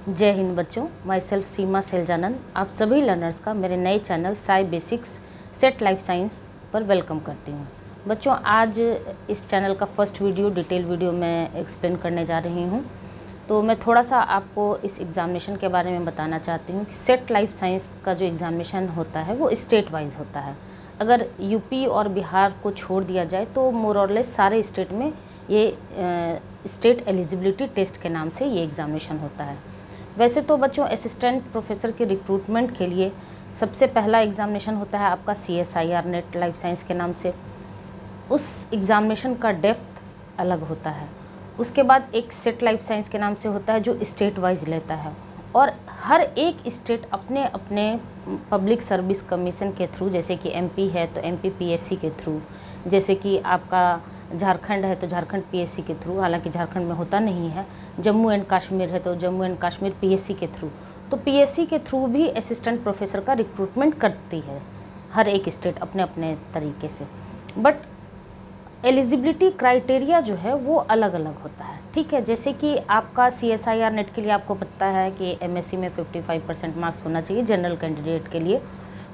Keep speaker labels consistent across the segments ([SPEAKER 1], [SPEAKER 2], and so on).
[SPEAKER 1] जय हिंद बच्चों, my self सीमा सैलजानंद आप सभी लर्नर्स का मेरे नए channel Sai basics set life science पर वेलकम करती हूँ। बच्चों, आज इस चैनल का फर्स्ट वीडियो डिटेल वीडियो मैं एक्सप्लेन करने जा रही हूँ। तो मैं थोड़ा सा आपको इस एग्ज़ामिनेशन के बारे में बताना चाहती हूँ कि सेट लाइफ साइंस का जो एग्ज़ामिनेशन होता है वो स्टेट वाइज होता है। अगर यूपी और बिहार को छोड़ दिया जाए तो मोर और लेस सारे स्टेट में ये स्टेट एलिजिबिलिटी टेस्ट के नाम से ये एग्ज़ामिनेशन होता है। वैसे तो बच्चों, असिस्टेंट प्रोफेसर के रिक्रूटमेंट के लिए सबसे पहला एग्ज़ामिनेशन होता है आपका CSIR नेट लाइफ साइंस के नाम से। उस एग्ज़ामिनेशन का डेप्थ अलग होता है। उसके बाद एक सेट लाइफ साइंस के नाम से होता है जो स्टेट वाइज लेता है, और हर एक स्टेट अपने अपने पब्लिक सर्विस कमीशन के थ्रू, जैसे कि MP है तो MP PSC के थ्रू, जैसे कि आपका झारखंड है तो झारखंड PSC के थ्रू, हालांकि झारखंड में होता नहीं है। जम्मू एंड कश्मीर है तो जम्मू एंड कश्मीर PSC के थ्रू। तो PSC के थ्रू भी असिस्टेंट प्रोफेसर का रिक्रूटमेंट करती है हर एक स्टेट अपने अपने तरीके से। बट एलिजिबिलिटी क्राइटेरिया जो है वो अलग अलग होता है, ठीक है। जैसे कि आपका CSIR नेट के लिए आपको पता है कि MSc में 55% मार्क्स होना चाहिए जनरल कैंडिडेट के लिए।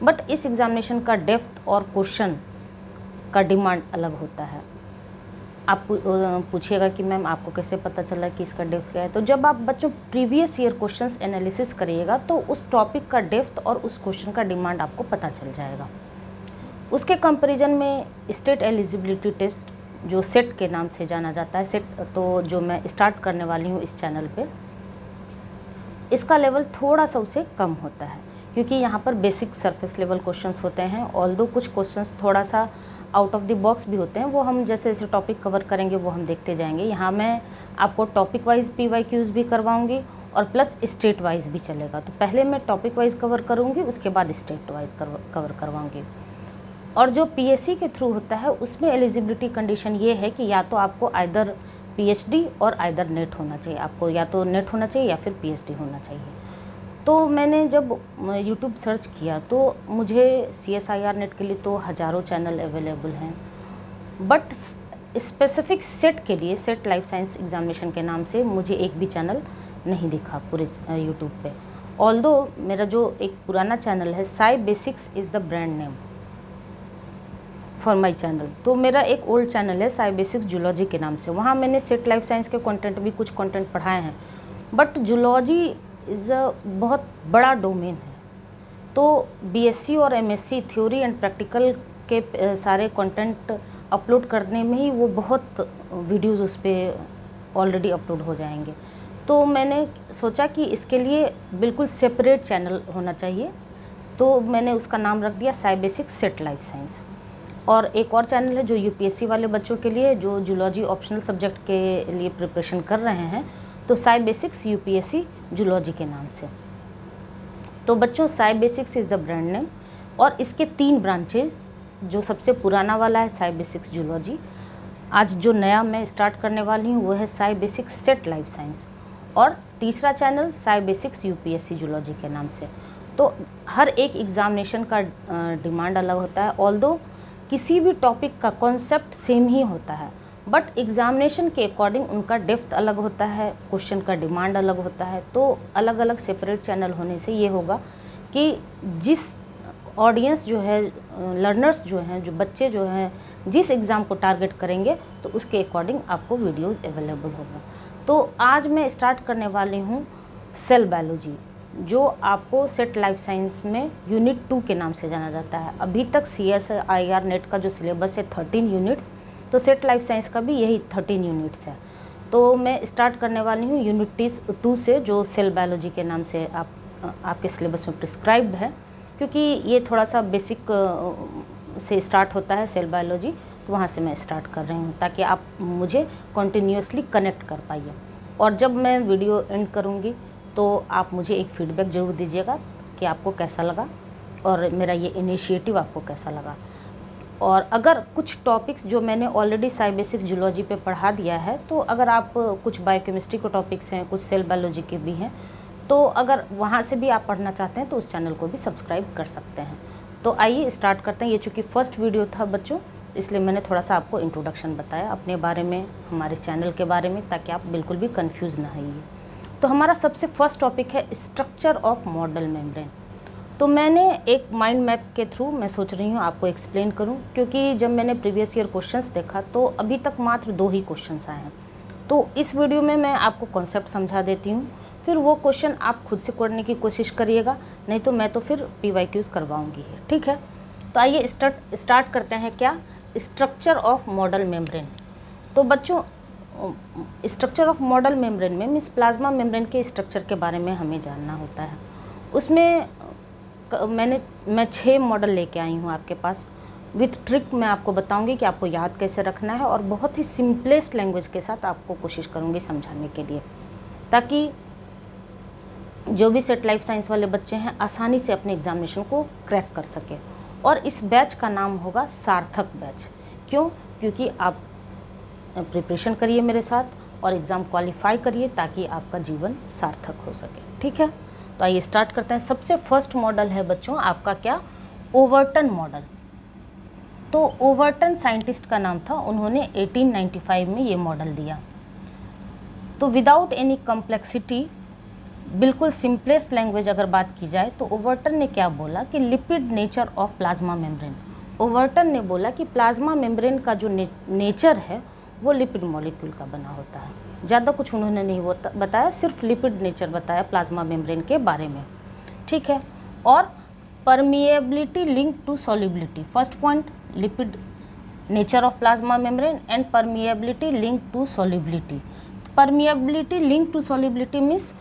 [SPEAKER 1] बट इस एग्ज़ामिनेशन का डेप्थ और क्वेश्चन का डिमांड अलग होता है। आप पूछिएगा कि मैम आपको कैसे पता चला कि इसका डेप्थ क्या है। तो जब आप बच्चों प्रीवियस ईयर क्वेश्चंस एनालिसिस करिएगा तो उस टॉपिक का डेप्थ और उस क्वेश्चन का डिमांड आपको पता चल जाएगा। उसके कंपैरिजन में स्टेट एलिजिबिलिटी टेस्ट जो सेट के नाम से जाना जाता है, सेट तो जो मैं स्टार्ट करने वाली हूँ इस चैनल पे, इसका लेवल थोड़ा सा उससे कम होता है, क्योंकि यहाँ पर बेसिक सरफेस लेवल क्वेश्चंस होते हैं। ऑल्दो कुछ क्वेश्चंस थोड़ा सा आउट ऑफ द बॉक्स भी होते हैं, वो हम जैसे जैसे टॉपिक कवर करेंगे वो हम देखते जाएंगे। यहाँ मैं आपको टॉपिक वाइज PYQs भी करवाऊँगी और प्लस स्टेट वाइज भी चलेगा। तो पहले मैं टॉपिक वाइज कवर करूँगी, उसके बाद स्टेट वाइज कवर करवाऊँगी। और जो PSC के थ्रू होता है उसमें एलिजिबिलिटी कंडीशन ये है कि या तो आपको आइदर PhD और आइदर नेट होना चाहिए। आपको या तो नेट होना चाहिए या फिर PhD होना चाहिए। तो मैंने जब YouTube सर्च किया तो मुझे CSIR नेट के लिए तो हज़ारों चैनल अवेलेबल हैं, बट स्पेसिफिक सेट के लिए सेट लाइफ साइंस एग्ज़ामिनेशन के नाम से मुझे एक भी चैनल नहीं दिखा पूरे YouTube पे। ऑल्दो मेरा जो एक पुराना चैनल है Sai basics is the brand name for my channel, तो मेरा एक ओल्ड चैनल है साई बेसिक्स जूलॉजी के नाम से। वहाँ मैंने सेट लाइफ साइंस के कंटेंट भी कुछ कंटेंट पढ़ाए हैं, बट जूलॉजी इज़ अ बहुत बड़ा डोमेन है। तो BSc और MSc थ्योरी एंड प्रैक्टिकल के सारे कंटेंट अपलोड करने में ही वो बहुत वीडियोज़ उस पर ऑलरेडी अपलोड हो जाएंगे। तो मैंने सोचा कि इसके लिए बिल्कुल सेपरेट चैनल होना चाहिए, तो मैंने उसका नाम रख दिया Sai basics set life science. और एक और चैनल है जो UPSC वाले बच्चों के लिए, जो जूलॉजी ऑप्शनल सब्जेक्ट के लिए प्रिपरेशन कर रहे हैं, तो साई बेसिक्स UPSC जूलॉजी के नाम से। तो बच्चों, Sai basics is the brand name, और इसके 3 ब्रांचेज, जो सबसे पुराना वाला है साई बेसिक्स जूलॉजी, आज जो नया मैं स्टार्ट करने वाली हूँ वो है Sai basics set life science, और तीसरा channel Sai basics UPSC zoology के नाम से। तो हर एक एग्ज़ामिनेशन का डिमांड अलग होता है। ऑल्दो किसी भी टॉपिक का कॉन्सेप्ट सेम ही होता है, बट एग्ज़ामिनेशन के अकॉर्डिंग उनका डेप्थ अलग होता है, क्वेश्चन का डिमांड अलग होता है। तो अलग अलग सेपरेट चैनल होने से ये होगा कि जिस ऑडियंस जो है, लर्नर्स जो हैं, जो बच्चे जो हैं, जिस एग्ज़ाम को टारगेट करेंगे तो उसके अकॉर्डिंग आपको वीडियोज़ अवेलेबल होगा। तो आज मैं स्टार्ट करने वाली हूँ सेल बायोलॉजी, जो आपको सेट लाइफ साइंस में यूनिट 2 के नाम से जाना जाता है। अभी तक CSIR नेट का जो सिलेबस है 13 यूनिट्स, तो सेट लाइफ साइंस का भी यही 13 यूनिट्स है। तो मैं स्टार्ट करने वाली हूँ यूनिट 2 से, जो सेल बायोलॉजी के नाम से आपके सिलेबस में प्रिस्क्राइब्ड है, क्योंकि ये थोड़ा सा बेसिक से स्टार्ट होता है सेल बायोलॉजी, तो वहाँ से मैं स्टार्ट कर रही हूँ ताकि आप मुझे कंटिन्यूअसली कनेक्ट कर पाइए। और जब मैं वीडियो एंड करूँगी तो आप मुझे एक फ़ीडबैक ज़रूर दीजिएगा कि आपको कैसा लगा और मेरा ये इनिशिएटिव आपको कैसा लगा। और अगर कुछ टॉपिक्स जो मैंने ऑलरेडी साई बेसिक्स जूलॉजी पे पढ़ा दिया है, तो अगर आप कुछ बायोकेमिस्ट्री के टॉपिक्स हैं, कुछ सेल बायोलॉजी के भी हैं, तो अगर वहाँ से भी आप पढ़ना चाहते हैं तो उस चैनल को भी सब्सक्राइब कर सकते हैं। तो आइए स्टार्ट करते हैं। ये चूँकि फर्स्ट वीडियो था बच्चों, इसलिए मैंने थोड़ा सा आपको इंट्रोडक्शन बताया अपने बारे में, हमारे चैनल के बारे में, ताकि आप बिल्कुल भी कंफ्यूज ना होइए। तो हमारा सबसे फर्स्ट टॉपिक है स्ट्रक्चर ऑफ मॉडल मेम्ब्रेन। तो मैंने एक माइंड मैप के थ्रू मैं सोच रही हूँ आपको एक्सप्लेन करूँ, क्योंकि जब मैंने प्रीवियस ईयर क्वेश्चंस देखा तो अभी तक मात्र 2 ही क्वेश्चंस आए हैं। तो इस वीडियो में मैं आपको कॉन्सेप्ट समझा देती हूँ, फिर वो क्वेश्चन आप खुद से करने की कोशिश करिएगा, नहीं तो मैं तो फिर PYQs करवाऊँगी ही, ठीक है। तो आइए स्टार्ट करते हैं क्या, स्ट्रक्चर ऑफ मॉडल मेम्ब्रेन। तो बच्चों स्ट्रक्चर ऑफ मॉडल मेम्ब्रेन में मीन्स प्लाज्मा मेम्ब्रेन के स्ट्रक्चर के बारे में हमें जानना होता है। उसमें मैं 6 मॉडल लेके आई हूँ आपके पास। विथ ट्रिक मैं आपको बताऊंगी कि आपको याद कैसे रखना है, और बहुत ही सिंपलेस्ट लैंग्वेज के साथ आपको कोशिश करूँगी समझाने के लिए, ताकि जो भी सेट लाइफ साइंस वाले बच्चे हैं आसानी से अपने एग्जामिनेशन को क्रैक कर सके। और इस बैच का नाम होगा सार्थक बैच। क्यों? क्योंकि आप प्रिपरेशन करिए मेरे साथ और एग्ज़ाम क्वालिफाई करिए, ताकि आपका जीवन सार्थक हो सके, ठीक है। तो आइए स्टार्ट करते हैं। सबसे फर्स्ट मॉडल है बच्चों आपका क्या, ओवरटन मॉडल। तो ओवरटन साइंटिस्ट का नाम था, उन्होंने 1895 में ये मॉडल दिया। तो विदाउट एनी कम्प्लेक्सिटी, बिल्कुल सिंपलेस्ट लैंग्वेज अगर बात की जाए, तो ओवरटन ने क्या बोला कि lipid nature of plasma membrane. Overton ने बोला कि प्लाज्मा मेम्ब्रेन का जो नेचर है वो लिपिड मॉलिक्यूल का बना होता है। ज़्यादा कुछ उन्होंने नहीं बताया, सिर्फ लिपिड नेचर बताया प्लाज्मा मेम्ब्रेन के बारे में, ठीक है। और permeability link to solubility, first point lipid nature of plasma membrane and permeability link to solubility. Permeability link to solubility means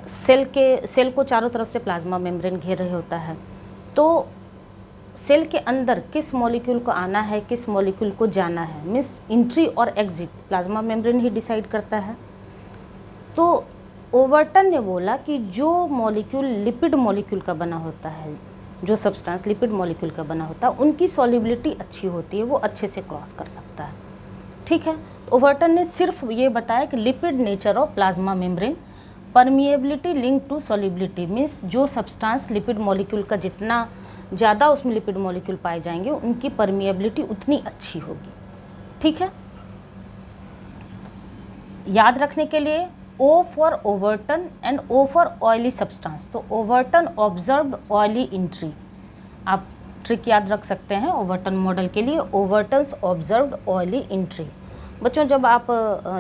[SPEAKER 1] cell को चारों तरफ से प्लाज्मा मेम्ब्रेन घेर रहे होता है, तो सेल के अंदर किस मॉलिक्यूल को आना है, किस मॉलिक्यूल को जाना है, मीन्स एंट्री और एग्जिट प्लाज्मा मेम्ब्रेन ही डिसाइड करता है। तो ओवरटन ने बोला कि जो मॉलिक्यूल लिपिड मॉलिक्यूल का बना होता है, जो सब्सटेंस लिपिड मॉलिक्यूल का बना होता है, उनकी सॉल्युबिलिटी अच्छी होती है, वो अच्छे से क्रॉस कर सकता है, ठीक है। ओवरटन ने सिर्फ ये बताया कि lipid nature of plasma membrane, permeability link to solubility means जो सब्सटेंस लिपिड मॉलिक्यूल का जितना ज़्यादा उसमें लिपिड मॉलिक्यूल पाए जाएंगे, उनकी परमिएबिलिटी उतनी अच्छी होगी, ठीक है। याद रखने के लिए O for Overton and O for oily substance. तो ओवरटन ऑब्जर्व्ड ऑयली एंट्री, आप ट्रिक याद रख सकते हैं ओवरटन मॉडल के लिए, ओवरटन्स ऑब्जर्व्ड ऑयली एंट्री। बच्चों जब आप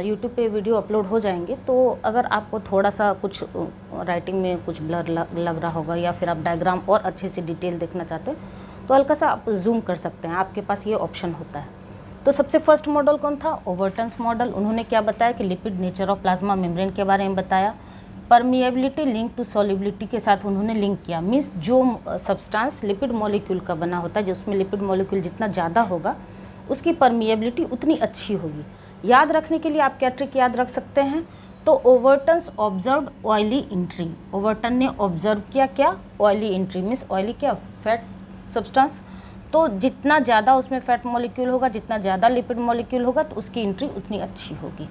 [SPEAKER 1] YouTube पे वीडियो अपलोड हो जाएंगे, तो अगर आपको थोड़ा सा कुछ राइटिंग में कुछ ब्लर लग रहा होगा, या फिर आप डायग्राम और अच्छे से डिटेल देखना चाहते हैं, तो हल्का सा आप जूम कर सकते हैं, आपके पास ये ऑप्शन होता है। तो सबसे फर्स्ट मॉडल कौन था, ओवरटन्स मॉडल। उन्होंने क्या बताया कि lipid nature of plasma membrane के बारे में बताया। परमिएबिलिटी लिंक टू सॉल्युबिलिटी के साथ उन्होंने लिंक किया, मीन्स जो सब्सटेंस लिपिड मॉलिक्यूल का बना होता है, जिसमें लिपिड मॉलिक्यूल जितना ज़्यादा होगा उसकी परमिएबिलिटी उतनी अच्छी होगी। याद रखने के लिए आप क्या ट्रिक याद रख सकते हैं, तो ओवरटन्स ऑब्जर्व्ड ऑयली एंट्री। ओवरटन ने ऑब्जर्व किया क्या, ऑयली एंट्री मीन्स ऑयली क्या, फैट सब्सटेंस। तो जितना ज़्यादा उसमें फैट मॉलिक्यूल होगा, जितना ज़्यादा लिपिड मॉलिक्यूल होगा, तो उसकी एंट्री उतनी अच्छी होगी,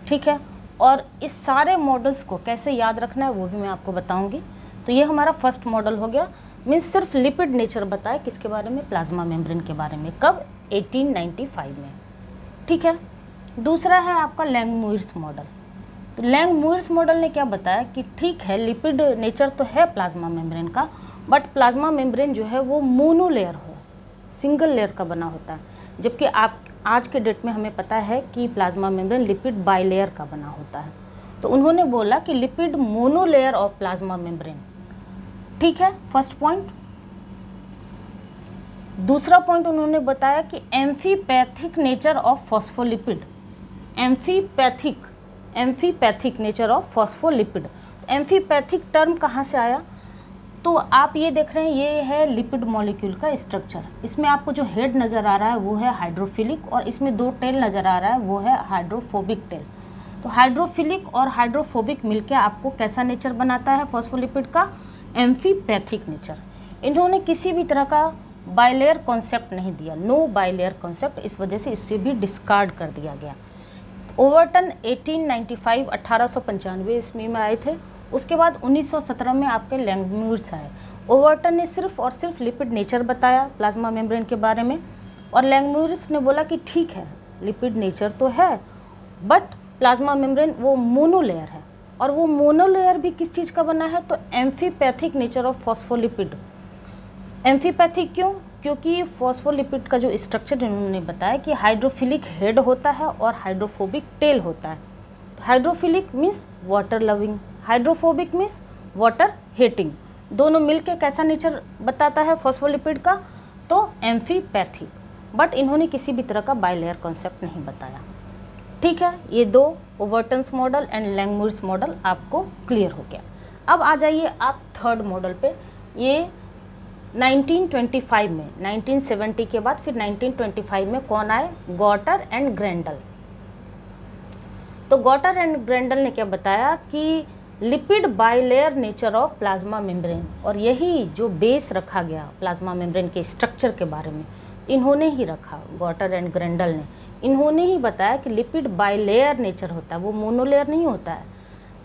[SPEAKER 1] ठीक है। और इस सारे मॉडल्स को कैसे याद रखना है वो भी मैं आपको बताऊँगी। तो ये हमारा फर्स्ट मॉडल हो गया, मीन्स सिर्फ लिपिड नेचर बताया किसके बारे में, प्लाज्मा मेम्ब्रेन के बारे में। कब, 1895 में, ठीक है। दूसरा है आपका लैंगमुइर्स मॉडल। तो लैंगमुइर्स मॉडल ने क्या बताया कि ठीक है लिपिड नेचर तो है प्लाज्मा मेम्ब्रेन का, बट प्लाज्मा मेम्ब्रेन जो है वो मोनोलेयर हो, सिंगल लेयर का बना होता है, जबकि आप आज के डेट में हमें पता है कि प्लाज्मा मेम्ब्रेन लिपिड बाइलेयर का बना होता है। तो उन्होंने बोला कि lipid monolayer of plasma membrane, ठीक है, फर्स्ट पॉइंट। दूसरा पॉइंट उन्होंने बताया कि amphipathic nature of phospholipid, amphipathic nature of phospholipid. Amphipathic term कहाँ से आया, तो आप ये देख रहे हैं, ये है लिपिड मॉलिक्यूल का स्ट्रक्चर। इसमें आपको जो हेड नज़र आ रहा है वो है हाइड्रोफिलिक, और इसमें 2 टेल नज़र आ रहा है वो है हाइड्रोफोबिक टेल। तो हाइड्रोफिलिक और हाइड्रोफोबिक मिलकर आपको कैसा नेचर बनाता है फॉस्फोलिपिड का, एम्फीपैथिक नेचर। इन्होंने किसी भी तरह का बाइलेयर कॉन्सेप्ट नहीं दिया, नो बाइलेयर कॉन्सेप्ट, इस वजह से इससे भी डिस्कार्ड कर दिया गया। ओवरटन 1895 ईस्वी में आए थे। उसके बाद 1917 में आपके लैंगमुइर्स आए। ओवरटन ने सिर्फ और सिर्फ लिपिड नेचर बताया प्लाज्मा मेम्ब्रेन के बारे में, और लैंगमुइर्स ने बोला कि ठीक है लिपिड नेचर तो है, बट प्लाज्मा मेम्ब्रेन वो मोनोलेयर है, और वो मोनोलेयर भी किस चीज़ का बना है, तो amphipathic nature of phospholipid. Amphipathic क्यों, क्योंकि फॉस्फोलिपिड का जो स्ट्रक्चर इन्होंने बताया कि हाइड्रोफिलिक हेड होता है और हाइड्रोफोबिक टेल होता है। Hydrophilic means water loving, hydrophobic means water hating, दोनों मिलके कैसा नेचर बताता है फॉस्फोलिपिड का, तो एम्फीपैथिक। बट इन्होंने किसी भी तरह का बाइलेयर कॉन्सेप्ट नहीं बताया। ठीक है, ये दो ओवर्टन्स मॉडल एंड लैंगमुइर्स मॉडल आपको क्लियर हो गया। अब आ जाइए आप थर्ड मॉडल पे। ये 1925 में, 1970 के बाद फिर 1925 में कौन आए, गॉटर एंड ग्रेंडल। तो गॉटर एंड ग्रेंडल ने क्या बताया कि lipid bilayer nature of plasma membrane, और यही जो बेस रखा गया प्लाज्मा मेम्ब्रेन के स्ट्रक्चर के बारे में इन्होंने ही रखा, गॉटर एंड ग्रेंडल ने। इन्होंने ही बताया कि लिपिड बाइलेयर नेचर होता है, वो मोनोलेयर नहीं होता है,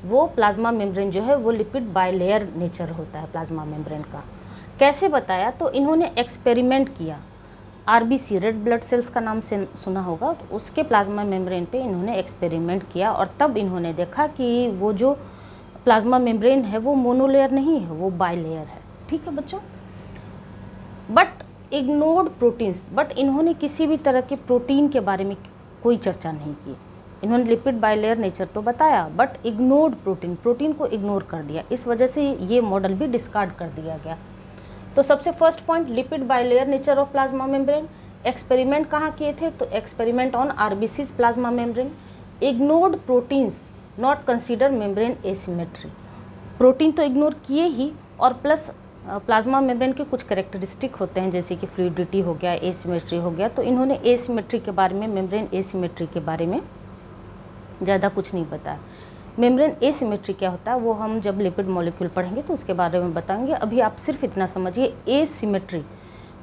[SPEAKER 1] वो प्लाज्मा मेम्ब्रेन जो है वो लिपिड बाइलेयर नेचर होता है प्लाज्मा मेम्ब्रेन का। कैसे बताया, तो इन्होंने एक्सपेरिमेंट किया। आरबीसी, रेड ब्लड सेल्स का नाम से सुना होगा, तो उसके प्लाज्मा मेम्ब्रेन पे इन्होंने एक्सपेरिमेंट किया और तब इन्होंने देखा कि वो जो प्लाज्मा मेम्ब्रेन है वो मोनोलेयर नहीं है, वो बाइलेयर है। ठीक है बच्चों, बट इग्नोर्ड प्रोटीन्स, बट इन्होंने किसी भी तरह के प्रोटीन के बारे में कोई चर्चा नहीं की। इन्होंने लिपिड बाइलेयर नेचर तो बताया बट इग्नोर्ड प्रोटीन, प्रोटीन को इग्नोर कर दिया, इस वजह से ये मॉडल भी डिस्कार्ड कर दिया गया। तो सबसे first point, lipid bilayer nature of plasma membrane. Experiment कहाँ किए थे, तो experiment on RBCs plasma membrane. Ignored proteins, not consider membrane asymmetry, protein तो इग्नोर किए ही, और प्लस प्लाज्मा मेम्ब्रेन के कुछ कैरेक्टरिस्टिक होते हैं जैसे कि फ्लूइडिटी हो गया, एसिमेट्री हो गया, तो इन्होंने एसिमेट्री के बारे में, मेम्ब्रेन एसिमेट्री के बारे में ज़्यादा कुछ नहीं बताया। मेम्ब्रेन एसिमेट्री क्या होता है वो हम जब लिपिड मॉलिक्यूल पढ़ेंगे तो उसके बारे में बताएंगे। अभी आप सिर्फ इतना समझिए, एसिमेट्री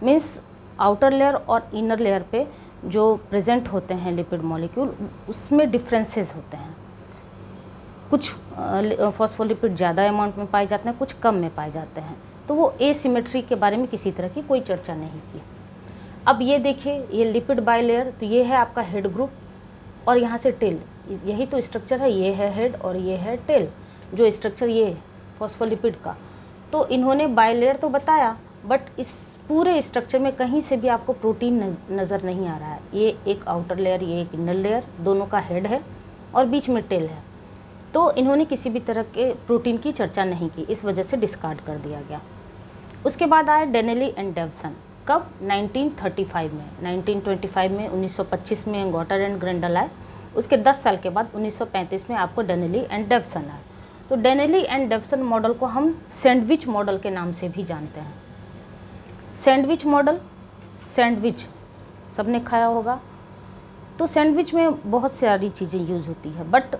[SPEAKER 1] मीन्स आउटर लेयर और इनर लेयर पे जो प्रेजेंट होते हैं लिपिड मॉलिक्यूल उसमें डिफरेंसेस होते हैं। कुछ फॉस्फोलिपिड ज़्यादा अमाउंट में पाए जाते हैं, कुछ कम में पाए जाते हैं, तो वो एसिमेट्री के बारे में किसी तरह की कोई चर्चा नहीं की। अब ये देखिए, ये लिपिड बाइलेयर, तो ये है आपका हेड ग्रुप और यहाँ से टेल, यही तो स्ट्रक्चर है, ये है हेड और ये है टेल, जो स्ट्रक्चर ये है फॉस्फोलिपिड का। तो इन्होंने बाइलेयर तो बताया बट इस पूरे स्ट्रक्चर में कहीं से भी आपको प्रोटीन नज़र नहीं आ रहा है। ये एक आउटर लेयर, ये एक इनर लेयर, दोनों का हेड है और बीच में टेल है। तो इन्होंने किसी भी तरह के प्रोटीन की चर्चा नहीं की, इस वजह से डिस्कार्ड कर दिया गया। उसके बाद आया डेनेली एंड डेवसन, कब, 1935 में। 1925 में, 1925 में गॉटर एंड ग्रेंडल आए, उसके 10 साल के बाद 1935 में आपको डेनेली एंड डेवसन आए। तो डेनेली एंड डेवसन मॉडल को हम सैंडविच मॉडल के नाम से भी जानते हैं। सैंडविच मॉडल, सैंडविच सबने खाया होगा, तो सैंडविच में बहुत सारी चीज़ें यूज़ होती है बट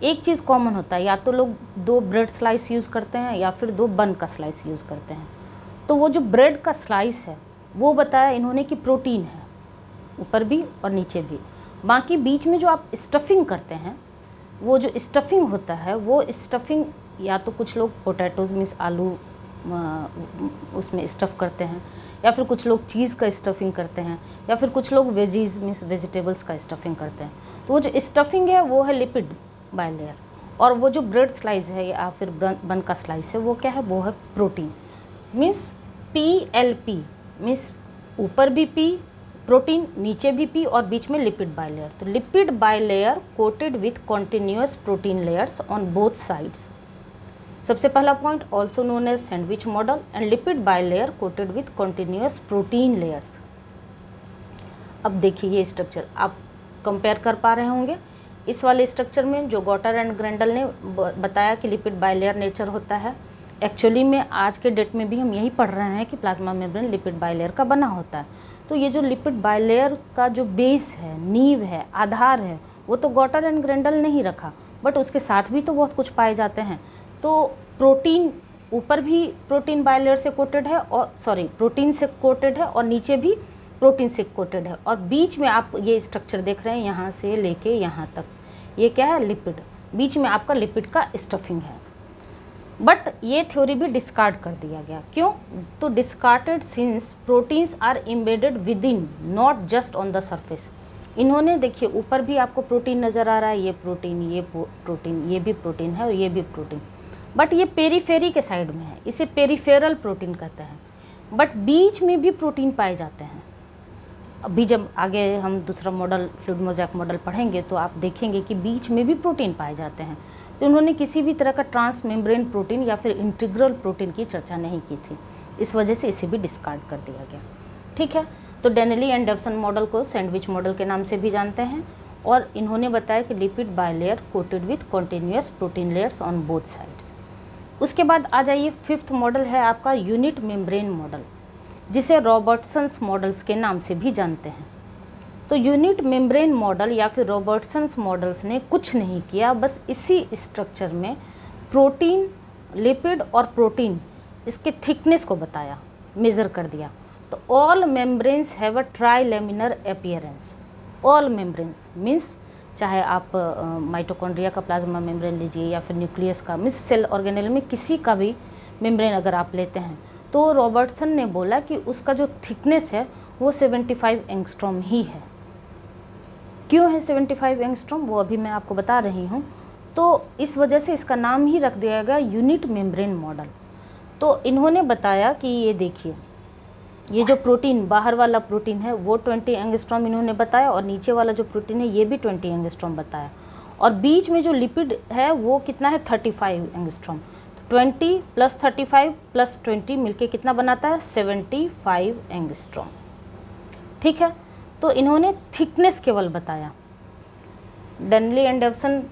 [SPEAKER 1] एक चीज़ कॉमन होता है, या तो लोग 2 ब्रेड स्लाइस यूज़ करते हैं या फिर 2 बन का स्लाइस यूज़ करते हैं। तो वो जो ब्रेड का स्लाइस है वो बताया इन्होंने कि प्रोटीन है, ऊपर भी और नीचे भी। बाकी बीच में जो आप स्टफिंग करते हैं, वो जो स्टफिंग होता है वो स्टफिंग या तो कुछ लोग पोटैटोज मीन्स आलू उसमें स्टफ़ करते हैं, या फिर कुछ लोग चीज़ का स्टफिंग करते हैं, या फिर कुछ लोग वेजीज मीन्स वेजिटेबल्स का स्टफिंग करते हैं। तो वो जो स्टफिंग है वो है लिपिड बाइलेयर, और वो जो ब्रेड स्लाइस है या फिर बन का स्लाइस है वो क्या है, वो है प्रोटीन। मीन्स PLP मीन्स ऊपर भी P प्रोटीन, नीचे भी P और बीच में लिपिड बाइलेयर। तो lipid bilayer coated with continuous protein layers on both sides. सबसे पहला point, also known as sandwich model, and lipid bilayer coated with continuous protein layers. अब देखिए ये स्ट्रक्चर आप कंपेयर कर पा रहे होंगे, इस वाले स्ट्रक्चर में जो गॉटर एंड ग्रेंडल ने बताया कि लिपिड बाइलेयर नेचर होता है, एक्चुअली में आज के डेट में भी हम यही पढ़ रहे हैं कि प्लाज्मा मेम्ब्रेन लिपिड बाइलेयर का बना होता है। तो ये जो लिपिड बाइलेयर का जो बेस है, नींव है, आधार है, वो तो गॉटर एंड ग्रेंडल ने ही रखा, बट उसके साथ भी तो बहुत कुछ पाए जाते हैं। तो प्रोटीन ऊपर भी प्रोटीन बाइलेयर से कोटेड है, और प्रोटीन से कोटेड है, और नीचे भी प्रोटीन से कोटेड है, और बीच में आप ये स्ट्रक्चर देख रहे हैं यहाँ से लेके यहाँ तक, ये क्या है, लिपिड, बीच में आपका लिपिड का स्टफिंग है। बट ये थ्योरी भी डिस्कार्ड कर दिया गया, क्यों, तो discarded since proteins are embedded within, not just on the surface. इन्होंने देखिए ऊपर भी आपको प्रोटीन नज़र आ रहा है, ये प्रोटीन, ये प्रोटीन, ये भी प्रोटीन है और ये भी प्रोटीन, बट ये पेरीफेरी के साइड में है, इसे पेरीफेरल प्रोटीन कहते हैं। बट बीच में भी प्रोटीन पाए जाते हैं। अभी जब आगे हम दूसरा मॉडल फ्लूइड मोज़ेक मॉडल पढ़ेंगे तो आप देखेंगे कि बीच में भी प्रोटीन पाए जाते हैं। तो उन्होंने किसी भी तरह का ट्रांस मेम्ब्रेन प्रोटीन या फिर इंटीग्रल प्रोटीन की चर्चा नहीं की थी, इस वजह से इसे भी डिस्कार्ड कर दिया गया। ठीक है, तो डेनेली एंड डेवसन मॉडल को सैंडविच मॉडल के नाम से भी जानते हैं, और इन्होंने बताया कि lipid bilayer coated with continuous protein layers on both sides. उसके बाद आ जाइए, फिफ्थ मॉडल है आपका यूनिट मेम्ब्रेन मॉडल, जिसे रॉबर्टसन्स मॉडल्स के नाम से भी जानते हैं। तो यूनिट मेम्ब्रेन मॉडल या फिर रॉबर्टसन्स मॉडल्स ने कुछ नहीं किया, बस इसी स्ट्रक्चर में प्रोटीन, लिपिड और प्रोटीन, इसके थिकनेस को बताया, मेज़र कर दिया। तो all membranes have a trilaminar appearance. All membranes means चाहे आप माइटोकॉन्ड्रिया का प्लाज्मा मेम्ब्रेन लीजिए या फिर न्यूक्लियस का, मीन्स सेल ऑर्गेनेल में किसी का भी मेम्ब्रेन अगर आप लेते हैं, तो रॉबर्टसन ने बोला कि उसका जो थिकनेस है वो 75 एंगस्ट्रॉम ही है। क्यों है 75 एंगस्ट्रॉम, वो अभी मैं आपको बता रही हूँ। तो इस वजह से इसका नाम ही रख दिया गया यूनिट मेम्ब्रेन मॉडल। तो इन्होंने बताया कि ये देखिए, ये जो प्रोटीन बाहर वाला प्रोटीन है वो 20 एंगस्ट्रॉम इन्होंने बताया, और नीचे वाला जो प्रोटीन है ये भी 20 एंगस्ट्रॉम बताया, और बीच में जो लिपिड है वो कितना है 35 एंगस्ट्रॉम। 20 + 35 + 20 मिलके कितना बनाता है 75 एंगस्ट्रॉम। ठीक है, तो इन्होंने थिकनेस केवल बताया। डेनली एंड डेवसन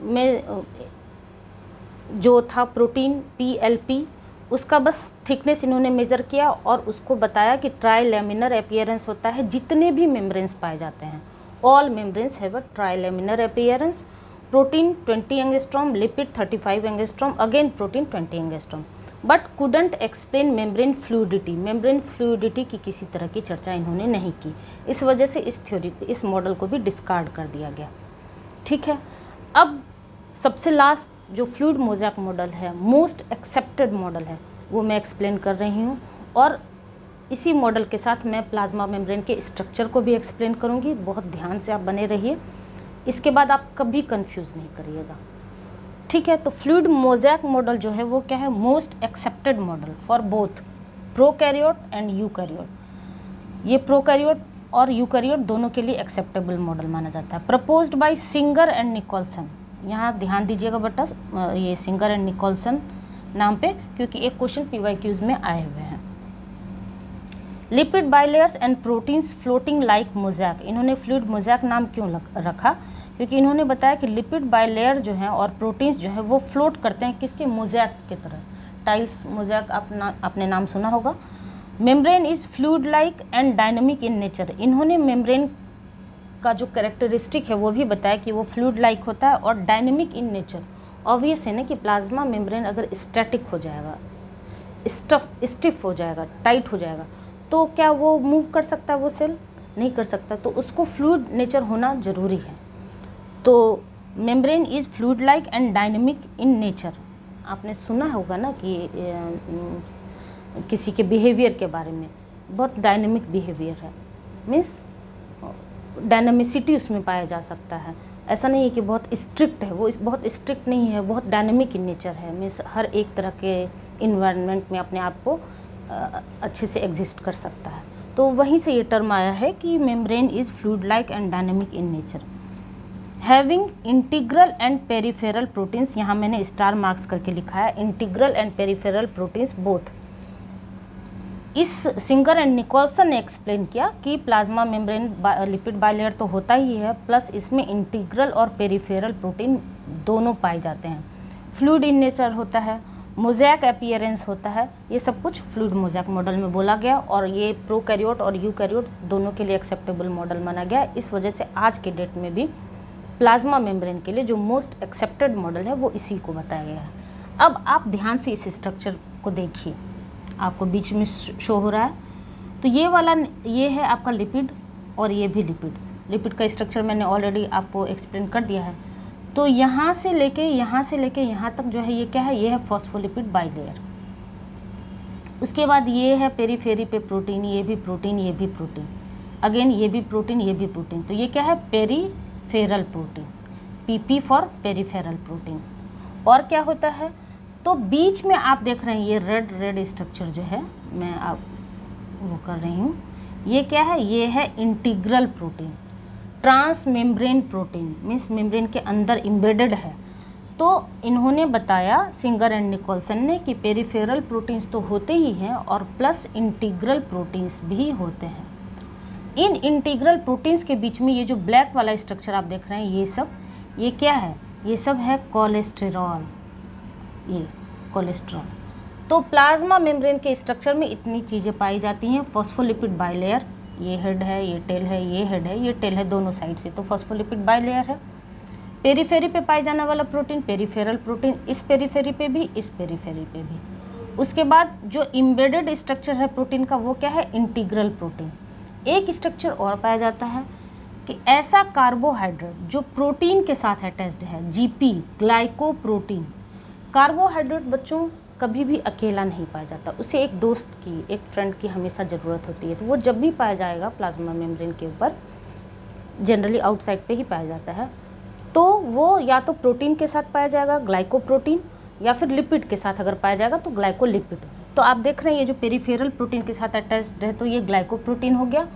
[SPEAKER 1] में जो था प्रोटीन PLP, उसका बस थिकनेस इन्होंने मेज़र किया और उसको बताया कि ट्राइलेमिनर अपीयरेंस होता है जितने भी मेम्ब्रेन्स पाए जाते हैं। All membranes have a trilaminar appearance. Protein 20 angstrom, lipid 35 angstrom, again protein 20 angstrom, but couldn't explain membrane fluidity. Membrane fluidity की किसी तरह की चर्चा इन्होंने नहीं की, इस वजह से इस थ्योरी, इस मॉडल को भी डिस्कार्ड कर दिया गया। ठीक है, अब सबसे लास्ट जो फ्लूइड मोज़ेक मॉडल है, मोस्ट एक्सेप्टेड मॉडल है, वो मैं एक्सप्लेन कर रही हूँ, और इसी मॉडल के साथ मैं प्लाज्मा मेम्ब्रेन के स्ट्रक्चर को भी एक्सप्लेन करूँगी। बहुत ध्यान से आप बने रहिए, इसके बाद आप कभी कंफ्यूज नहीं करिएगा। ठीक है, तो फ्लूइड मोज़ेक मॉडल जो है वो क्या है, most accepted model for both prokaryote and eukaryote. ये प्रोकैरियोट और यूकैरियोट दोनों के लिए एक्सेप्टेबल मॉडल माना जाता है। Proposed by Singer and Nicolson, यहाँ ध्यान दीजिएगा बेटा, ये सिंगर एंड निकोलसन नाम पे, क्योंकि एक क्वेश्चन PYQs में आए हुए हैं। Lipid bilayers and proteins floating like mosaic. इन्होंने फ्लूइड मोज़ेक नाम क्यों रखा, क्योंकि इन्होंने बताया कि लिपिड बाइलेयर जो है और प्रोटीन्स जो है वो फ्लोट करते हैं किसके, मोज़ेक की तरह। टाइल्स मोज़ेक आपने नाम सुना होगा। Membrane is fluid like and dynamic in nature. इन्होंने मेम्ब्रेन का जो कैरेक्टरिस्टिक है वो भी बताया कि वो फ्लूइड लाइक होता है और डायनेमिक इन नेचर। ऑब्वियस है ना कि प्लाज्मा मेम्ब्रेन अगर स्टैटिक हो जाएगा, स्टिफ हो जाएगा, टाइट हो जाएगा, तो क्या वो मूव कर सकता है, वो सेल नहीं कर सकता, तो उसको फ्लूइड नेचर होना ज़रूरी है। तो membrane is fluid like and dynamic in nature. आपने सुना होगा ना कि किसी के बिहेवियर के बारे में, बहुत डायनेमिक बिहेवियर है, मीन्स डायनामिसिटी उसमें पाया जा सकता है। ऐसा नहीं है कि बहुत स्ट्रिक्ट है, वो बहुत स्ट्रिक्ट नहीं है, बहुत डायनेमिक इन नेचर है, मीन्स हर एक तरह के इन्वायरमेंट में अपने आप को अच्छे से एग्जिस्ट कर सकता है। तो वहीं से ये टर्म आया है कि membrane is fluid like and dynamic in nature, having integral and peripheral proteins. यहाँ मैंने स्टार मार्क्स करके लिखा है, integral and peripheral proteins both. इस सिंगर एंड निकोलसन ने एक्सप्लेन किया कि प्लाज्मा मेम्ब्रेन लिपिड बाइलेयर तो होता ही है, प्लस इसमें इंटीग्रल और पेरिफेरल प्रोटीन दोनों पाए जाते हैं। फ्लूइड इन नेचर होता है, मोज़ेक अपीयरेंस होता है, ये सब कुछ फ्लूइड मोज़ेक मॉडल में बोला गया, और ये प्रोकैरियोट और यूकैरियोट दोनों के लिए एक्सेप्टेबल मॉडल माना गया। इस वजह से आज के डेट में भी प्लाज्मा मेम्ब्रेन के लिए जो मोस्ट एक्सेप्टेड मॉडल है वो इसी को बताया गया है। अब आप ध्यान से इस स्ट्रक्चर को देखिए, आपको बीच में शो हो रहा है, तो ये वाला ये है आपका लिपिड और ये भी लिपिड। लिपिड का स्ट्रक्चर मैंने ऑलरेडी आपको एक्सप्लेन कर दिया है। तो यहाँ से लेके यहाँ तक जो है ये क्या है, ये है फॉस्फोलिपिड बाइलेयर। उसके बाद ये है पेरीफेरी पे प्रोटीन, ये भी प्रोटीन, ये भी प्रोटीन। अगेन ये भी प्रोटीन, ये भी प्रोटीन, तो ये क्या है, peripheral protein, PP for peripheral protein. और क्या होता है, तो बीच में आप देख रहे हैं ये रेड स्ट्रक्चर जो है, मैं आप वो कर रही हूँ, ये क्या है, ये है integral protein, trans membrane protein, means membrane के अंदर इम्बेडेड है। तो इन्होंने बताया, सिंगर एंड निकोलसन ने, कि पेरीफेरल प्रोटीन्स तो होते ही हैं और प्लस इंटीग्रल प्रोटीन्स भी होते हैं। इन इंटीग्रल प्रोटीन्स के बीच में ये जो ब्लैक वाला स्ट्रक्चर आप देख रहे हैं, ये क्या है, ये सब है कोलेस्टेरॉल, ये कोलेस्ट्रॉल। तो प्लाज्मा मेम्ब्रेन के स्ट्रक्चर में इतनी चीज़ें पाई जाती हैं। फॉस्फोलिपिड बाइलेयर, ये हेड है, ये टेल है, ये हेड है, ये टेल है, दोनों साइड से, तो फॉस्फोलिपिड बाइलेयर है। पेरीफेरी पे पाए जाने वाला प्रोटीन पेरीफेरल प्रोटीन, इस पेरीफेरी पे भी, इस पेरीफेरी पे भी। उसके बाद जो इम्बेडेड स्ट्रक्चर है प्रोटीन का, वो क्या है, इंटीग्रल प्रोटीन। एक स्ट्रक्चर और पाया जाता है कि ऐसा कार्बोहाइड्रेट जो प्रोटीन के साथ अटैच्ड है, GP, ग्लाइकोप्रोटीन। कार्बोहाइड्रेट बच्चों कभी भी अकेला नहीं पाया जाता, उसे एक दोस्त की, एक फ्रेंड की हमेशा ज़रूरत होती है। तो वो जब भी पाया जाएगा प्लाज्मा मेम्ब्रेन के ऊपर, जनरली आउटसाइड पे ही पाया जाता है, तो वो या तो प्रोटीन के साथ पाया जाएगा, ग्लाइकोप्रोटीन, या फिर लिपिड के साथ अगर पाया जाएगा तो ग्लाइकोलिपिड। तो आप देख रहे हैं ये जो पेरीफेरल प्रोटीन के साथ अटैच्ड है, तो ये ग्लाइकोप्रोटीन हो गया,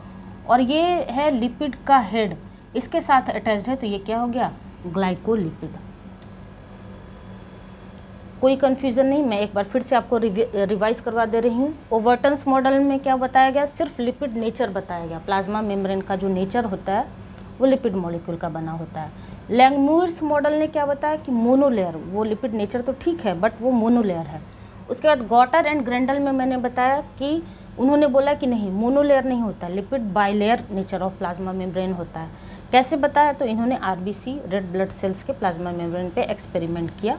[SPEAKER 1] और ये है लिपिड का हेड, इसके साथ अटैच्ड है, तो ये क्या हो गया, ग्लाइकोलिपिड। कोई कन्फ्यूज़न नहीं, मैं एक बार फिर से आपको रिवाइज करवा दे रही हूँ। ओवर्टन्स मॉडल में क्या बताया गया, सिर्फ लिपिड नेचर बताया गया, प्लाज्मा मेम्ब्रेन का जो नेचर होता है वो लिपिड मॉलिक्यूल का बना होता है। लैंगमुइर्स मॉडल ने क्या बताया कि मोनोलेयर, वो लिपिड नेचर तो ठीक है बट वो मोनोलेयर है। उसके बाद गॉटर एंड ग्रेंडल में मैंने बताया कि उन्होंने बोला कि नहीं, मोनोलेयर नहीं होता, lipid bilayer nature of plasma membrane होता है। कैसे बताया, तो इन्होंने RBC, रेड ब्लड सेल्स के प्लाज्मा मेम्ब्रेन पे एक्सपेरिमेंट किया,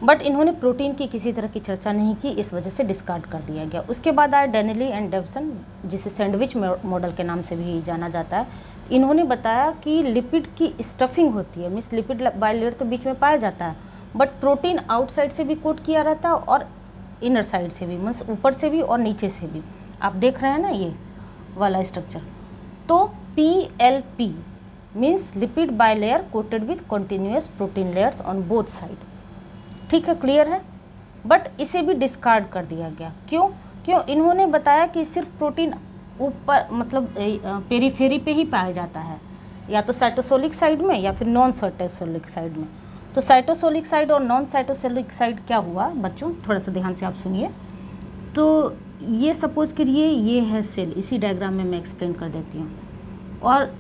[SPEAKER 1] बट इन्होंने प्रोटीन की किसी तरह की चर्चा नहीं की, इस वजह से डिस्कार्ड कर दिया गया। उसके बाद आया डेनेली एंड डेवसन, जिसे सैंडविच मॉडल के नाम से भी जाना जाता है। इन्होंने बताया कि लिपिड की स्टफिंग होती है, मीन्स लिपिड बाइलेयर तो बीच में पाया जाता है, बट प्रोटीन आउटसाइड से भी कोट किया रहता है और इनर साइड से भी, मीन्स ऊपर से भी और नीचे से भी। आप देख रहे हैं ना ये वाला स्ट्रक्चर। तो PLP means lipid bilayer coated with continuous protein layers on both side. ठीक है, क्लियर है। बट इसे भी डिस्कार्ड कर दिया गया। क्यों? इन्होंने बताया कि सिर्फ प्रोटीन ऊपर, मतलब पेरीफेरी पे ही पाया जाता है, या तो साइटोसोलिक साइड में या फिर नॉन साइटोसोलिक साइड में। तो साइटोसोलिक साइड और नॉन साइटोसोलिक साइड क्या हुआ बच्चों, थोड़ा सा ध्यान से आप सुनिए। तो ये सपोज करिए ये है सेल, इसी डायग्राम में मैं एक्सप्लेन कर देती हूँ, और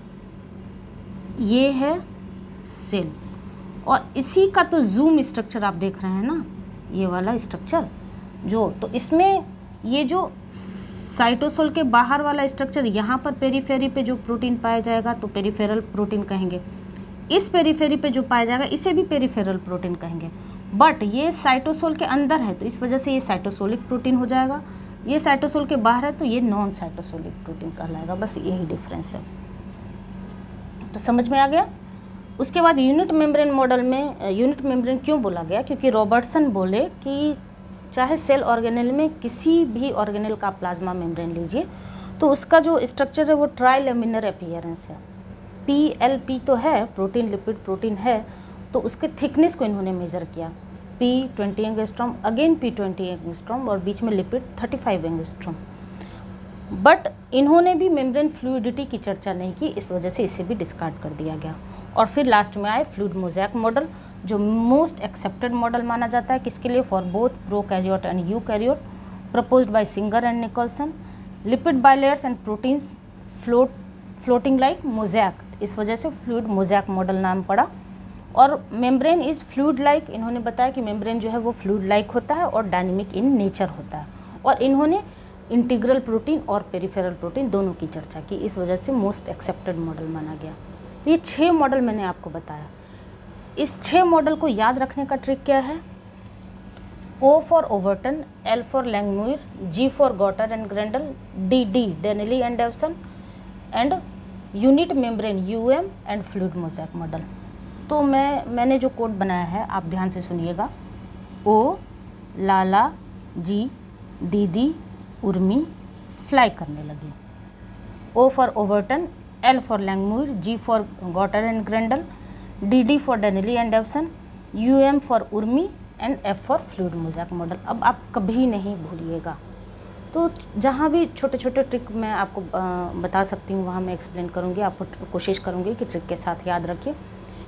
[SPEAKER 1] ये है सेल, और इसी का तो जूम स्ट्रक्चर आप देख रहे हैं ना, ये वाला स्ट्रक्चर जो, तो इसमें ये जो साइटोसोल के बाहर वाला स्ट्रक्चर, यहाँ पर पेरीफेरी पे जो प्रोटीन पाया जाएगा तो पेरीफेरल प्रोटीन कहेंगे, इस पेरीफेरी पे जो पाया जाएगा इसे भी पेरीफेरल प्रोटीन कहेंगे। बट ये साइटोसोल के अंदर है तो इस वजह से ये साइटोसोलिक प्रोटीन हो जाएगा, ये साइटोसोल के बाहर है तो ये नॉन साइटोसोलिक प्रोटीन कहलाएगा। बस यही डिफरेंस है, तो समझ में आ गया। उसके बाद यूनिट मेम्ब्रेन मॉडल में, यूनिट मेम्ब्रेन क्यों बोला गया, क्योंकि रॉबर्टसन बोले कि चाहे सेल ऑर्गेनेल में किसी भी ऑर्गेनेल का प्लाज्मा मेम्ब्रेन लीजिए तो उसका जो स्ट्रक्चर है वो ट्राइलेमिनर अपीयरेंस है। PLP तो है, प्रोटीन लिपिड प्रोटीन है, तो उसके थिकनेस को इन्होंने मेज़र किया, P20 angstrom, again P20 angstrom, और बीच में लिपिड 35 एंगस्ट्रॉम। बट इन्होंने भी मेम्ब्रेन फ्लूइडिटी की चर्चा नहीं की, इस वजह से इसे भी डिस्कार्ड कर दिया गया। और फिर लास्ट में आए फ्लूइड मोज़ैक मॉडल, जो मोस्ट एक्सेप्टेड मॉडल माना जाता है, किसके लिए, for both prokaryote and eukaryote, proposed by Singer and Nicolson. Lipid bilayers and proteins floating like mosaic, इस वजह से फ्लूइड मोज़ैक मॉडल नाम पड़ा। और मेम्ब्रेन इज़ फ्लूइड लाइक, इन्होंने बताया कि मेम्ब्रेन जो है वो फ्लूइड लाइक होता है और डायनेमिक इन नेचर होता है। और इन्होंने इंटीग्रल प्रोटीन और पेरीफेरल प्रोटीन दोनों की चर्चा की, इस वजह से मोस्ट एक्सेप्टेड मॉडल माना गया। ये 6 मॉडल मैंने आपको बताया। इस 6 मॉडल को याद रखने का ट्रिक क्या है, O for Overton, L for Langmuir, G for Gorter and Grendel, D Danielli and Davson, and unit membrane UM and fluid mosaic model. तो मैंने जो कोड बनाया है आप ध्यान से सुनिएगा। O लाला, G दीदी, उर्मी फ्लाई करने लगी। O for Overton, L for Langmuir, G for Gotter and Grendel, DD for Donnelly and Dawson, UM for Urmi and F for fluid mosaic model. अब आप कभी नहीं भूलिएगा। तो जहाँ भी छोटे छोटे ट्रिक मैं आपको बता सकती हूँ वहाँ मैं एक्सप्लेन करूँगी, आपको कोशिश करूँगी कि ट्रिक के साथ याद रखिए,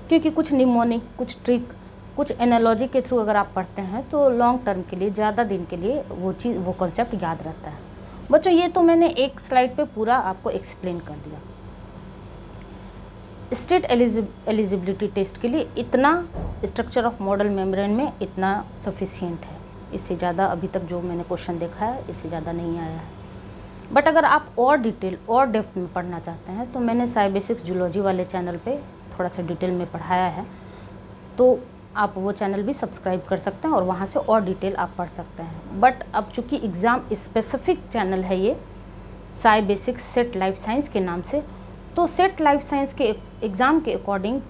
[SPEAKER 1] क्योंकि कुछ निमोनिक, कुछ ट्रिक, कुछ एनालॉजी के थ्रू अगर आप पढ़ते हैं तो लॉन्ग टर्म के लिए, ज़्यादा दिन के लिए वो कॉन्सेप्ट याद रहता है। बच्चों ये तो मैंने एक स्लाइड पे पूरा आपको एक्सप्लेन कर दिया। स्टेट एलिजिबिलिटी टेस्ट के लिए इतना स्ट्रक्चर ऑफ मॉडल मेम्ब्रेन में इतना सफिशिएंट है। इससे ज़्यादा अभी तक जो मैंने क्वेश्चन देखा है इससे ज़्यादा नहीं आया है। बट अगर आप और डिटेल और डेप्थ में पढ़ना चाहते हैं तो मैंने साई बेसिक्स जूलॉजी वाले चैनल पे थोड़ा सा डिटेल में पढ़ाया है, तो आप वो चैनल भी सब्सक्राइब कर सकते हैं और वहाँ से और डिटेल आप पढ़ सकते हैं। बट अब चूँकि एग्ज़ाम स्पेसिफिक चैनल है ये Sai basics set life science के नाम से, तो सेट लाइफ साइंस के एग्ज़ाम के अकॉर्डिंग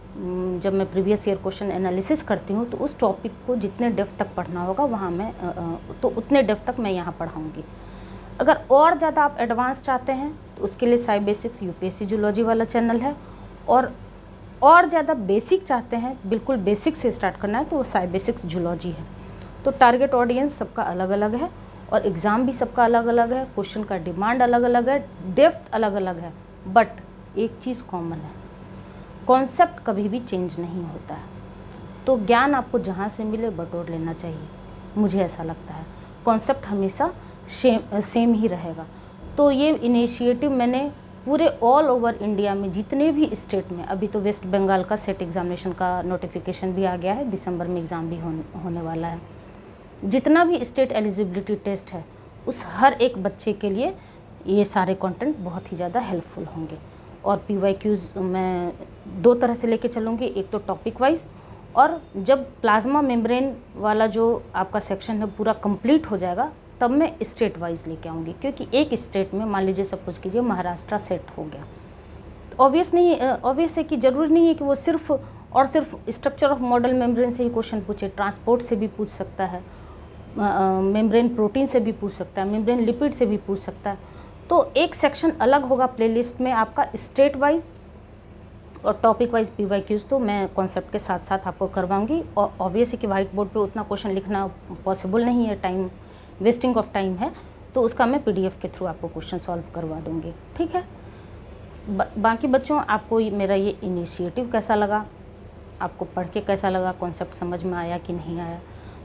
[SPEAKER 1] जब मैं प्रीवियस ईयर क्वेश्चन एनालिसिस करती हूँ तो उस टॉपिक को जितने डेप्थ तक पढ़ना होगा वहाँ मैं तो उतने डेप्थ तक मैं यहाँ पढ़ाऊँगी। अगर और ज़्यादा आप एडवांस चाहते हैं तो उसके लिए साई बेसिक्स यूपीएससी जूलॉजी वाला चैनल है, और ज़्यादा बेसिक चाहते हैं, बिल्कुल बेसिक से स्टार्ट करना है, तो वो साई बेसिक्स जूलॉजी है। तो टारगेट ऑडियंस सबका अलग अलग है और एग्ज़ाम भी सबका अलग अलग है, क्वेश्चन का डिमांड अलग अलग है, डेप्थ अलग अलग है। बट एक चीज़ कॉमन है, कॉन्सेप्ट कभी भी चेंज नहीं होता है। तो ज्ञान आपको जहाँ से मिले बटोर लेना चाहिए, मुझे ऐसा लगता है। कॉन्सेप्ट हमेशा सेम ही रहेगा। तो ये इनिशिएटिव मैंने पूरे ऑल ओवर इंडिया में जितने भी स्टेट में, अभी तो वेस्ट बंगाल का सेट एग्ज़ामिनेशन का नोटिफिकेशन भी आ गया है, दिसंबर में एग्ज़ाम भी होने वाला है। जितना भी स्टेट एलिजिबिलिटी टेस्ट है उस हर एक बच्चे के लिए ये सारे कंटेंट बहुत ही ज़्यादा हेल्पफुल होंगे। और PYQs मैं दो तरह से लेके चलूँगी, एक तो टॉपिक वाइज, और जब प्लाज्मा मेम्ब्रेन वाला जो आपका सेक्शन है पूरा कंप्लीट हो जाएगा तब मैं स्टेट वाइज लेके आऊँगी। क्योंकि एक स्टेट में मान लीजिए सपोज कीजिए महाराष्ट्र सेट हो गया, तो ऑब्वियस है कि ज़रूरी नहीं है कि वो सिर्फ और सिर्फ स्ट्रक्चर ऑफ मॉडल मेम्ब्रेन से ही क्वेश्चन पूछे, ट्रांसपोर्ट से भी पूछ सकता है, मेम्ब्रेन प्रोटीन से भी पूछ सकता है, मेम्ब्रेन लिपिड से भी पूछ सकता है। तो एक सेक्शन अलग होगा प्लेलिस्ट में आपका स्टेट वाइज और टॉपिक वाइज PYQs, तो मैं कॉन्सेप्ट के साथ साथ आपको करवाऊंगी। और ऑब्वियस है कि वाइट बोर्ड पे उतना क्वेश्चन लिखना पॉसिबल नहीं है, टाइम वेस्टिंग ऑफ टाइम है, तो उसका मैं PDF के थ्रू आपको क्वेश्चन सॉल्व करवा दूंगी। ठीक है। बाकी बच्चों आपको मेरा ये इनिशिएटिव कैसा लगा, आपको पढ़ के कैसा लगा, कॉन्सेप्ट समझ में आया कि नहीं आया,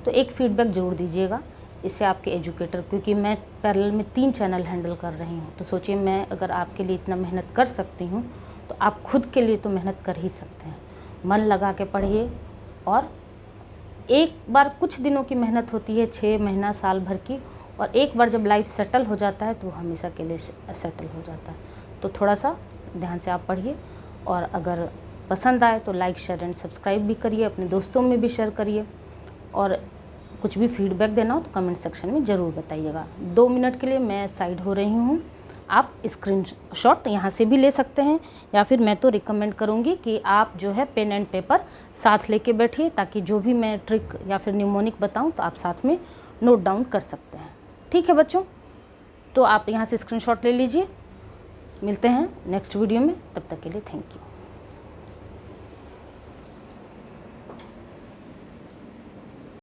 [SPEAKER 1] तो एक फीडबैक ज़रूर दीजिएगा। इससे आपके एजुकेटर, क्योंकि मैं पैरेलल में 3 चैनल हैंडल कर रही हूँ, तो सोचिए मैं अगर आपके लिए इतना मेहनत कर सकती हूँ तो आप खुद के लिए तो मेहनत कर ही सकते हैं। मन लगा के पढ़िए, और एक बार कुछ दिनों की मेहनत होती है, 6 महीना साल भर की, और एक बार जब लाइफ सेटल हो जाता है तो हमेशा के लिए सेटल हो जाता है। तो थोड़ा सा ध्यान से आप पढ़िए, और अगर पसंद आए तो लाइक शेयर एंड सब्सक्राइब भी करिए, अपने दोस्तों में भी शेयर करिए, और कुछ भी फीडबैक देना हो तो कमेंट सेक्शन में ज़रूर बताइएगा। 2 मिनट के लिए मैं साइड हो रही हूँ, आप स्क्रीनशॉट यहाँ से भी ले सकते हैं, या फिर मैं तो रिकमेंड करूँगी कि आप जो है पेन एंड पेपर साथ लेके बैठिए, ताकि जो भी मैं ट्रिक या फिर न्यूमोनिक बताऊँ तो आप साथ में नोट डाउन कर सकते हैं। ठीक है बच्चों, तो आप यहाँ से स्क्रीनशॉट ले लीजिए। मिलते हैं नेक्स्ट वीडियो में, तब तक के लिए थैंक यू।